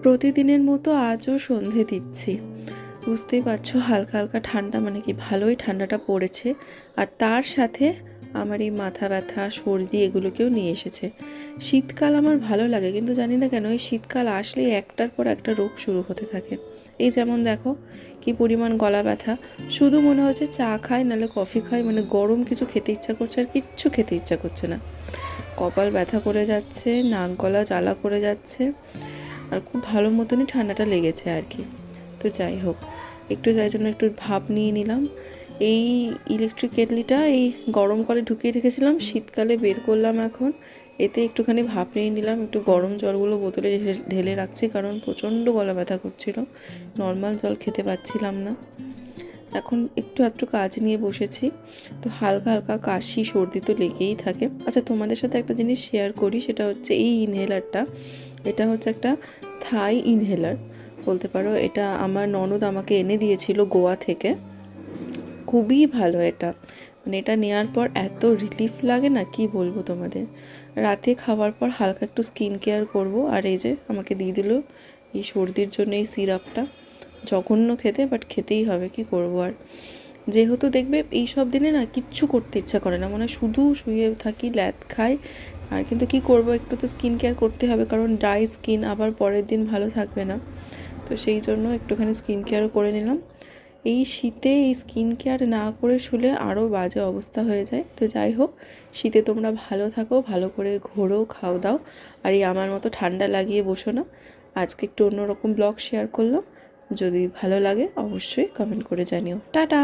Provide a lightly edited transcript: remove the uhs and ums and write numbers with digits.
প্রতিদিনের মতো আজও সন্ধে দিচ্ছি। বুঝতেই পারছো হালকা হালকা ঠান্ডা, মানে কি ভালোই ঠান্ডাটা পড়েছে। আর তার সাথে আমার এই মাথা ব্যথা সর্দি এগুলোকেও নিয়ে এসেছে। শীতকাল আমার ভালো লাগে, কিন্তু জানি না কেন এই শীতকাল আসলেই একটার পর একটা রোগ শুরু হতে থাকে। এই যেমন দেখো কি পরিমাণ গলা ব্যথা, শুধু মনে হচ্ছে চা খাই নাহলে কফি খাই, মানে গরম কিছু খেতে ইচ্ছা করছে আর কিচ্ছু খেতে ইচ্ছা করছে না। কপাল ব্যথা করে যাচ্ছে, নাক গলা জ্বালা করে যাচ্ছে, আর খুব ভালো মতনই ঠান্ডাটা লেগেছে আর কি। তো যাই হোক, তাই জন্য একটু ভাপ নিয়ে নিলাম। এই ইলেকট্রিক কেটলিটা এই গরম করে ঢুকিয়ে রেখেছিলাম, শীতকালে বের করলাম এখন। এতে একটুখানি ভাপ নিয়ে নিলাম, একটু গরম জলগুলো বোতলে ঢেলে রাখছি, কারণ প্রচণ্ড গলা ব্যথা করছিল, নর্মাল জল খেতে পাচ্ছিলাম না। এখন একটু কাজ নিয়ে বসেছি, তো হালকা হালকা কাশি সর্দি তো লেগেই থাকে। আচ্ছা, তোমাদের সাথে একটা জিনিস শেয়ার করি, সেটা হচ্ছে এই ইনহেলারটা। এটা হচ্ছে একটা থাই ইনহেলার বলতে পারো। এটা আমার ননদ আমাকে এনে দিয়েছিল গোয়া থেকে। খুবই ভালো এটা, মানে এটা নেওয়ার পর এত রিলিফ লাগে না, কি বলবো তোমাদের। রাতে খাওয়ার পর হালকা একটু স্কিন কেয়ার করব। আর এই যে আমাকে দিয়ে দিল এই সর্দির জন্য এই সিরাপটা। জঘন্য খেতে, বাট খেতেই হবে, কি করব আর। যেহেতু দেখবে এই সব দিনে না কিচ্ছু করতে ইচ্ছা করে না, মানে শুধু শুয়ে থাকি, ল্যাদ খাই। আর কিন্তু কি করব, একটু তো স্কিন কেয়ার করতে হবে, কারণ ড্রাই স্কিন আবার পরের দিন ভালো থাকবে না। তো সেই জন্য একটুখানি স্কিন কেয়ারও করে নিলাম। এই শীতে এই স্কিন কেয়ার না করে শুলে আরও বাজে অবস্থা হয়ে যায়। তো যাই হোক, শীতে তোমরা ভালো থাকো, ভালো করে ঘোরো, খাও দাও, আর এই আমার মতো ঠান্ডা লাগিয়ে বসো না। আজকে একটু অন্যরকম ব্লগ শেয়ার করলাম। যদি ভালো লাগে অবশ্যই কমেন্ট করে জানিও। টাটা।